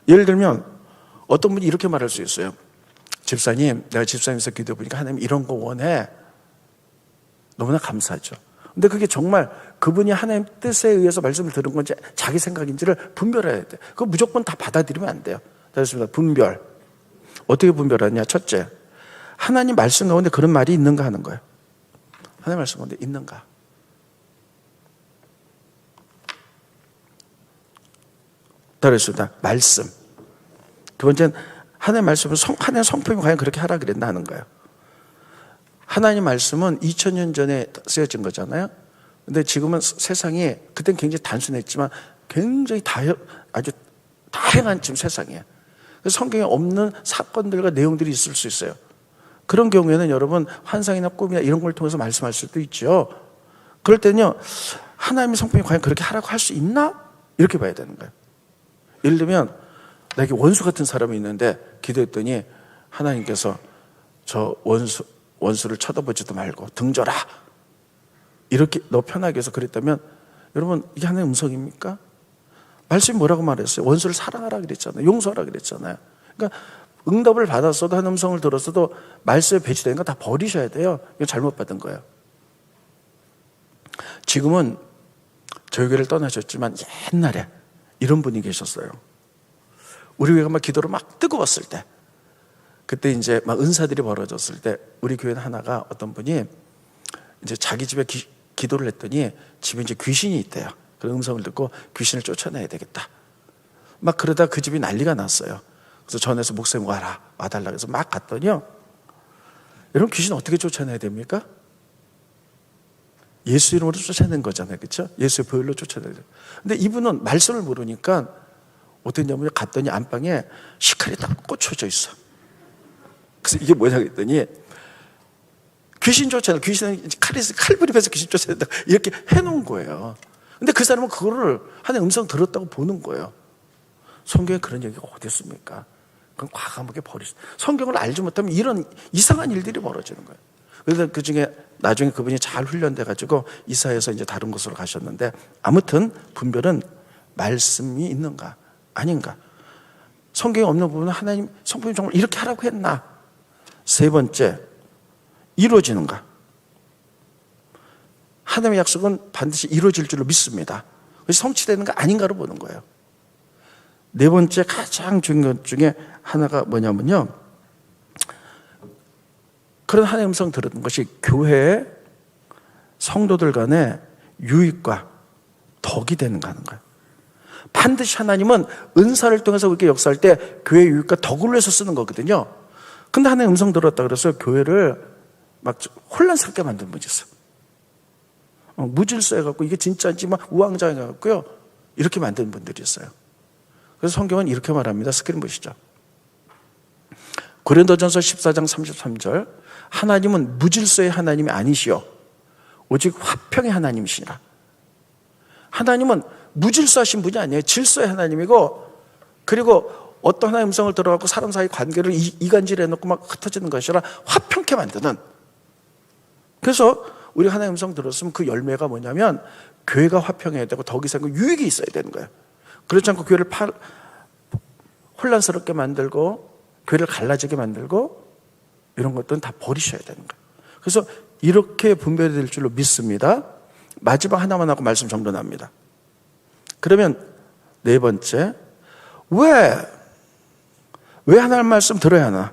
예를 들면 어떤 분이 이렇게 말할 수 있어요. 집사님, 내가 집사님에서 기도해 보니까 하나님 이런 거 원해. 너무나 감사하죠. 근데 그게 정말 그분이 하나님 뜻에 의해서 말씀을 들은 건지 자기 생각인지를 분별해야 돼요. 그거 무조건 다 받아들이면 안 돼요. 됐습니다. 분별. 어떻게 분별하냐? 첫째, 하나님 말씀 가운데 그런 말이 있는가 하는 거예요. 하나님 말씀 가운데 있는가? 따르겠습니다. 말씀. 두 번째는 하나님 말씀은 하나님 성품이 과연 그렇게 하라 그랬나 하는 거예요. 하나님 말씀은 2000년 전에 쓰여진 거잖아요. 근데 지금은 세상이, 그땐 굉장히 단순했지만 굉장히 아주 다양한 지금 세상이에요. 그래서 성경에 없는 사건들과 내용들이 있을 수 있어요. 그런 경우에는 여러분 환상이나 꿈이나 이런 걸 통해서 말씀할 수도 있죠. 그럴 때는요, 하나님의 성품이 과연 그렇게 하라고 할 수 있나? 이렇게 봐야 되는 거예요. 예를 들면 나에게 원수 같은 사람이 있는데 기도했더니 하나님께서 저 원수를 쳐다보지도 말고 등져라, 이렇게 너 편하게 해서 그랬다면 여러분, 이게 하나님의 음성입니까? 말씀이 뭐라고 말했어요? 원수를 사랑하라 그랬잖아요. 용서하라 그랬잖아요. 그러니까 응답을 받았어도, 한 음성을 들었어도 말씀에 배치된 거 다 버리셔야 돼요. 이거 잘못 받은 거예요. 지금은 저희 교회를 떠나셨지만 옛날에 이런 분이 계셨어요. 우리 교회가 막 기도로 막 뜨거웠을 때, 그때 이제 막 은사들이 벌어졌을 때 우리 교회 하나가 어떤 분이 이제 자기 집에 기도를 했더니 집에 이제 귀신이 있대요. 그런 음성을 듣고 귀신을 쫓아내야 되겠다. 막 그러다 그 집이 난리가 났어요. 그래서 전에서 목사님 와달라 해서 막 갔더니요, 여러분 귀신 어떻게 쫓아내야 됩니까? 예수 이름으로 쫓아낸 거잖아요. 그렇죠? 예수의 보혈로 쫓아내야 돼요. 근데 이분은 말씀을 모르니까 어떻게 했냐면 갔더니 안방에 시칼이 딱 꽂혀져 있어. 그래서 이게 뭐냐 그랬더니 귀신 쫓아내, 귀신은 칼부림해서 귀신 쫓아낸다, 이렇게 해놓은 거예요. 근데 그 사람은 그거를 하나님 음성 들었다고 보는 거예요. 성경에 그런 얘기가 어디 있습니까? 그건 과감하게 버리세요. 성경을 알지 못하면 이런 이상한 일들이 벌어지는 거예요. 그래서 그 중에 나중에 그분이 잘 훈련돼 가지고 이사해서 이제 다른 곳으로 가셨는데, 아무튼 분별은 말씀이 있는가 아닌가. 성경에 없는 부분은 하나님 성품이 정말 이렇게 하라고 했나. 세 번째, 이루어지는가. 하나님의 약속은 반드시 이루어질 줄로 믿습니다. 그래서 성취되는 거 아닌가로 보는 거예요. 네 번째, 가장 중요한 것 중에 하나가 뭐냐면요, 그런 하나님의 음성 들었던 것이 교회의 성도들 간의 유익과 덕이 되는가 하는 거예요. 반드시 하나님은 은사를 통해서 그렇게 역사할 때 교회의 유익과 덕을 위해서 쓰는 거거든요. 근데 하나님 음성 들었다 그래서 교회를 막 혼란스럽게 만든 분이 있어요. 무질서 해갖고 이게 진짜인지 막 우왕좌왕해갖고요. 이렇게 만든 분들이 있어요. 그래서 성경은 이렇게 말합니다. 스크린 보시죠. 고린도전서 14장 33절 하나님은 무질서의 하나님이 아니시오 오직 화평의 하나님이시니라. 하나님은 무질서하신 분이 아니에요. 질서의 하나님이고, 그리고 어떤 하나님의 음성을 들어갖고 사람 사이 관계를 이간질해놓고 막 흩어지는 것이 아니라 화평케 만드는. 그래서 우리 하나님의 음성 들었으면 그 열매가 뭐냐면 교회가 화평해야 되고 더 이상 유익이 있어야 되는 거예요. 그렇지 않고 교회를 혼란스럽게 만들고 교회를 갈라지게 만들고 이런 것들은 다 버리셔야 되는 거예요. 그래서 이렇게 분별될 줄로 믿습니다. 마지막 하나만 하고 말씀 정돈합니다. 그러면 네 번째, 왜 하나님 말씀 들어야 하나?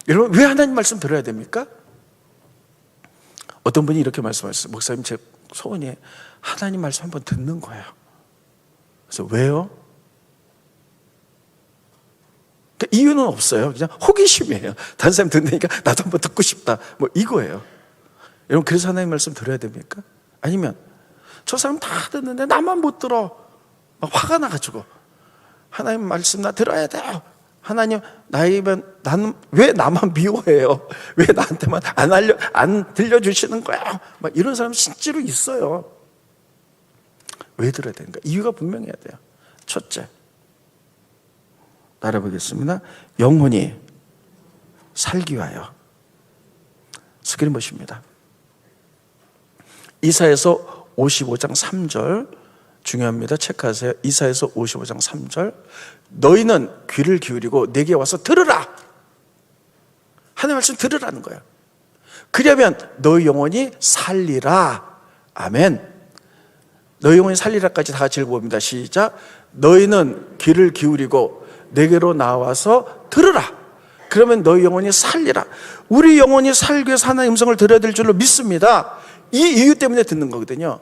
여러분, 왜 하나님 말씀 들어야 됩니까? 어떤 분이 이렇게 말씀하셨어요. 목사님, 제 소원이 하나님 말씀 한번 듣는 거예요. 그래서 왜요? 그러니까 이유는 없어요. 그냥 호기심이에요. 다른 사람 듣으니까 나도 한번 듣고 싶다. 뭐 이거예요. 여러분, 그래서 하나님 말씀 들어야 됩니까? 아니면 저 사람 다 듣는데 나만 못 들어. 막 화가 나가지고 하나님 말씀 나 들어야 돼요. 하나님 나이면 나는 왜 나만 미워해요? 왜 나한테만 안 들려주시는 거야? 막 이런 사람 실제로 있어요. 왜 들어야 되는가? 이유가 분명해야 돼요. 첫째, 따라보겠습니다. 영혼이 살기 위하여. 스크린 보십니다. 이사야서 55장 3절 중요합니다. 체크하세요. 이사야서 55장 3절 너희는 귀를 기울이고 내게 와서 들으라. 하나님 말씀 들으라는 거예요. 그러면 너희 영혼이 살리라. 아멘. 너희 영혼이 살리라까지 다 같이 읽어봅니다. 시작. 너희는 귀를 기울이고 내게로 나와서 들으라. 그러면 너희 영혼이 살리라. 우리 영혼이 살기 위해서 하나님의 음성을 들어야 될 줄로 믿습니다. 이 이유 때문에 듣는 거거든요.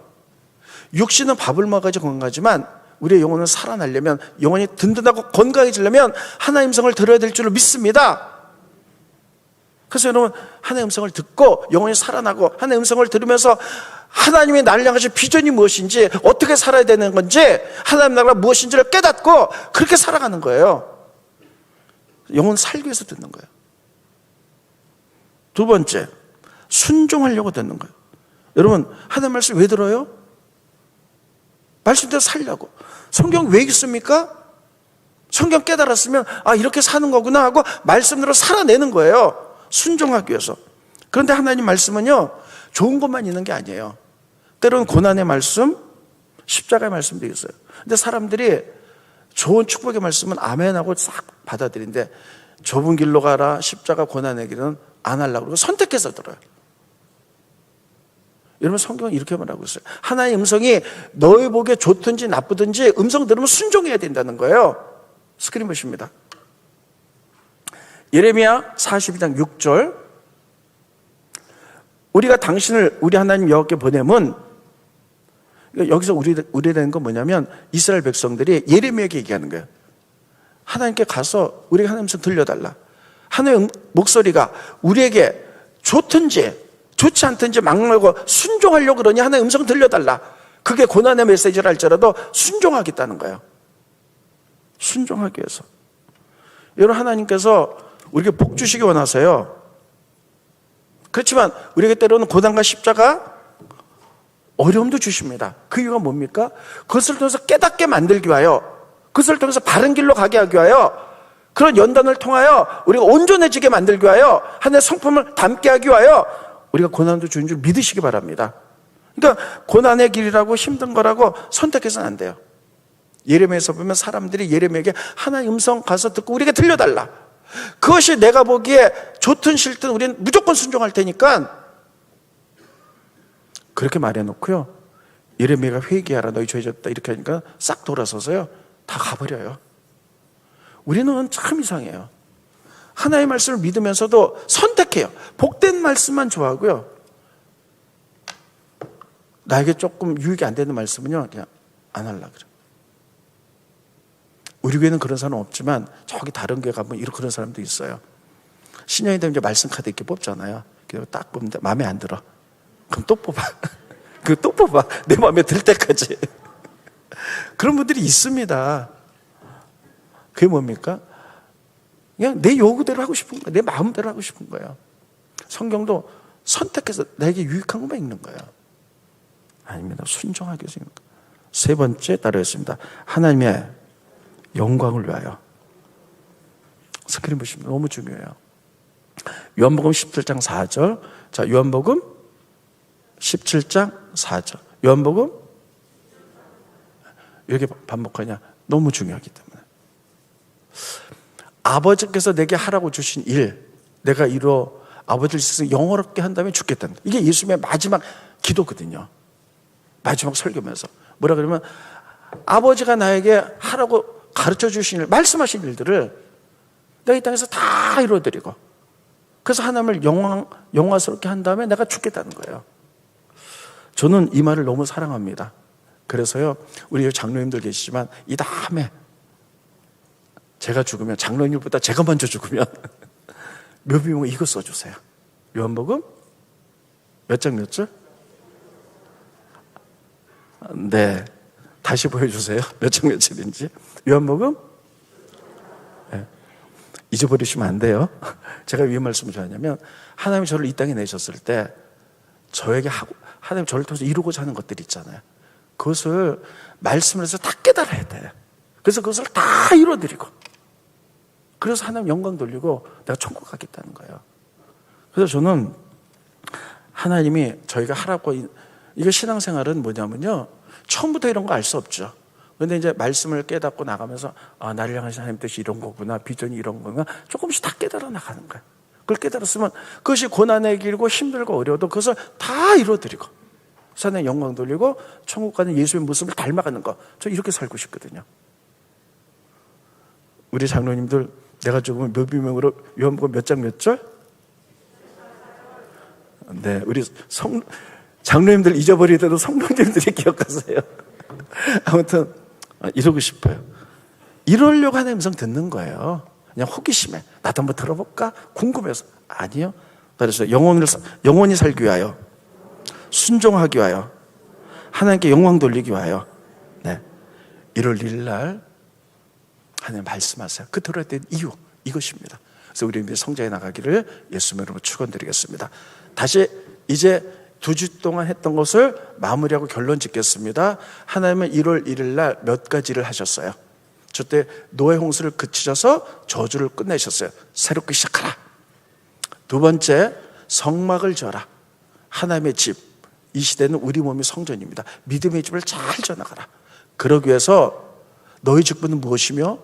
육신은 밥을 먹어야지 건강하지만 우리의 영혼은 살아나려면, 영혼이 든든하고 건강해지려면 하나님의 음성을 들어야 될 줄로 믿습니다. 그래서 여러분, 하나님의 음성을 듣고 영혼이 살아나고 하나님의 음성을 들으면서 하나님이 나를 향하신 비전이 무엇인지, 어떻게 살아야 되는 건지, 하나님 나라가 무엇인지를 깨닫고 그렇게 살아가는 거예요. 영혼 살기 위해서 듣는 거예요. 두 번째, 순종하려고 듣는 거예요. 여러분, 하나님 말씀 왜 들어요? 말씀대로 살려고. 성경 왜 읽습니까? 성경 깨달았으면 이렇게 사는 거구나 하고 말씀대로 살아내는 거예요. 순종하기 위해서. 그런데 하나님 말씀은요, 좋은 것만 있는 게 아니에요. 때로는 고난의 말씀, 십자가의 말씀도 있어요. 근데 사람들이 좋은 축복의 말씀은 아멘하고 싹 받아들이는데 좁은 길로 가라, 십자가 고난의 길은 안 하려고 그러고 선택해서 들어요. 여러분, 성경은 이렇게 말하고 있어요. 하나님의 음성이 너희 보기에 좋든지 나쁘든지 음성 들으면 순종해야 된다는 거예요. 스크린 보십니다. 예레미야 42장 6절 우리가 당신을 우리 하나님 여호와께 보내면, 여기서 우리라는 건 뭐냐면 이스라엘 백성들이 예레미야에게 얘기하는 거예요. 하나님께 가서 우리가 하나님 음성 들려달라. 하나님의 목소리가 우리에게 좋든지 좋지 않든지 막말고 순종하려고 그러니 하나님의 음성 들려달라. 그게 고난의 메시지를 할지라도 순종하겠다는 거예요. 순종하기 위해서. 여러분, 하나님께서 우리에게 복 주시기 원하세요. 그렇지만 우리에게 때로는 고난과 십자가, 어려움도 주십니다. 그 이유가 뭡니까? 그것을 통해서 깨닫게 만들기 위하여, 그것을 통해서 바른 길로 가게 하기 위하여, 그런 연단을 통하여 우리가 온전해지게 만들기 위하여, 하나님의 성품을 담게 하기 위하여 우리가 고난도 주는 줄 믿으시기 바랍니다. 그러니까 고난의 길이라고 힘든 거라고 선택해서는 안 돼요. 예레미야에서 보면 사람들이 예레미야에게 하나의 음성 가서 듣고 우리에게 들려달라. 그것이 내가 보기에 좋든 싫든 우리는 무조건 순종할 테니까, 그렇게 말해놓고요, 예레미야가 회개하라, 너희 죄졌다 이렇게 하니까 싹 돌아서서요 다 가버려요. 우리는 참 이상해요. 하나의 말씀을 믿으면서도 선택해요. 복된 말씀만 좋아하고요, 나에게 조금 유익이 안 되는 말씀은요 그냥 안 하려고 그래요. 우리 교회는 그런 사람 없지만 저기 다른 교회 가면 이런 그런 사람도 있어요. 신년이 되면 이제 말씀 카드 이렇게 뽑잖아요. 그리고 딱 뽑는데 마음에 안 들어. 그럼 또 뽑아. 그 또 뽑아. 내 마음에 들 때까지. 그런 분들이 있습니다. 그게 뭡니까? 그냥 내 요구대로 하고 싶은 거예요. 내 마음대로 하고 싶은 거예요. 성경도 선택해서 나에게 유익한 것만 읽는 거예요. 아닙니다. 순종하게 해서 읽는 거예요. 세 번째 따르겠습니다. 하나님의 영광을 위하여. 스크린 보시면 너무 중요해요. 요한복음 17장 4절. 자, 요한복음 17장 4절. 요한복음 이렇게 반복하냐? 너무 중요하기 때문에. 아버지께서 내게 하라고 주신 일, 내가 이루어 아버지를 있어서 영원롭게 한다면 죽겠다는, 이게 예수님의 마지막 기도거든요. 마지막 설교면서 뭐라 그러면 아버지가 나에게 하라고 가르쳐 주신 일, 말씀하신 일들을 내가 이 땅에서 다 이루어드리고, 그래서 하나님을 영화스럽게 한 다음에 내가 죽겠다는 거예요. 저는 이 말을 너무 사랑합니다. 그래서요, 우리 장로님들 계시지만 이 다음에 제가 죽으면, 장로님보다 제가 먼저 죽으면 묘비몽 이거 써주세요. 요한복음 몇 장 몇 절? 네, 다시 보여주세요. 몇 장 몇 절인지. 요한복음? 네. 잊어버리시면 안 돼요. 제가 왜 말씀을 드렸냐면, 하나님이 저를 이 땅에 내셨을 때 저에게 하고, 하나님 저를 통해서 이루고자 하는 것들이 있잖아요. 그것을 말씀을 해서 다 깨달아야 돼요. 그래서 그것을 다 이루어드리고, 그래서 하나님 영광 돌리고 내가 천국 가겠다는 거예요. 그래서 저는 하나님이 저희가 하라고, 이게 신앙생활은 뭐냐면요, 처음부터 이런 거 알 수 없죠. 그런데 이제 말씀을 깨닫고 나가면서, 아, 나를 향하신 하나님 뜻이 이런 거구나, 비전이 이런 거구나, 조금씩 다 깨달아 나가는 거예요. 그걸 깨달았으면 그것이 고난의 길고 힘들고 어려워도 그것을 다 이루어드리고 하나님 영광 돌리고 천국 가는 예수의 모습을 닮아가는 거, 저 이렇게 살고 싶거든요. 우리 장로님들, 내가 죽으면 묘비명으로 요한복음 몇 장 몇 절? 네, 우리 장로님들 잊어버리더라도 성도님들이 기억하세요. 아무튼 이러고 싶어요. 이러려고 하는 음성 듣는 거예요. 그냥 호기심에 나도 한번 들어볼까? 궁금해서. 아니요. 그래서 영원히 살기 위하여, 순종하기 위하여, 하나님께 영광 돌리기 위하여, 네, 1월 1일 날 하나님 말씀하세요. 그 들어야 된 이유, 이것입니다. 그래서 우리 성장해 나가기를 예수님의 이름으로 축원드리겠습니다. 다시 이제 2주 동안 했던 것을 마무리하고 결론 짓겠습니다. 하나님은 1월 1일 날 몇 가지를 하셨어요. 저때 노예 홍수를 그치셔서 저주를 끝내셨어요. 새롭게 시작하라. 두 번째, 성막을 져라. 하나님의 집, 이 시대는 우리 몸이 성전입니다. 믿음의 집을 잘 져나가라. 그러기 위해서 너희 직분은 무엇이며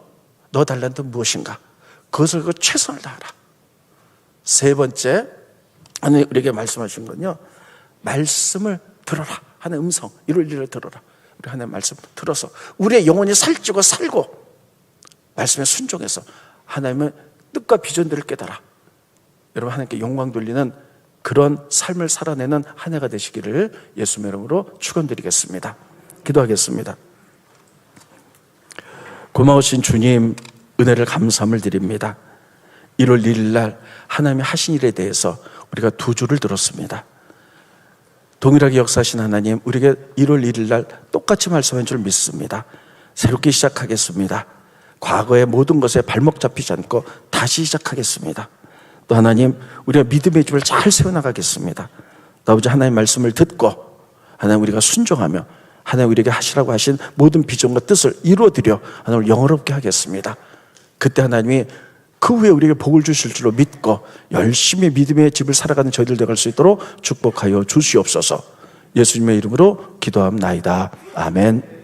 너 달란트는 무엇인가, 그것을 최선을 다하라. 세 번째, 하나님 우리에게 말씀하신 건요, 말씀을 들어라. 하나님의 음성, 1월 1일을 들어라. 우리 하나님의 말씀 들어서 우리의 영혼이 살찌고 살고 말씀에 순종해서 하나님의 뜻과 비전들을 깨달아 여러분 하나님께 영광 돌리는 그런 삶을 살아내는 한 해가 되시기를 예수님의 이름으로 축원드리겠습니다. 기도하겠습니다. 고마우신 주님, 은혜를 감사함을 드립니다. 1월 1일 날 하나님이 하신 일에 대해서 우리가 2주를 들었습니다. 동일하게 역사하신 하나님, 우리에게 1월 1일 날 똑같이 말씀한 줄 믿습니다. 새롭게 시작하겠습니다. 과거의 모든 것에 발목 잡히지 않고 다시 시작하겠습니다. 또 하나님, 우리가 믿음의 집을 잘 세워나가겠습니다. 또 아버지, 하나님의 말씀을 듣고 하나님 우리가 순종하며 하나님 우리에게 하시라고 하신 모든 비전과 뜻을 이루어드려 하나님을 영원롭게 하겠습니다. 그때 하나님이 그 후에 우리에게 복을 주실 줄로 믿고 열심히 믿음의 집을 살아가는 저희들 되갈 수 있도록 축복하여 주시옵소서. 예수님의 이름으로 기도합나이다. 아멘.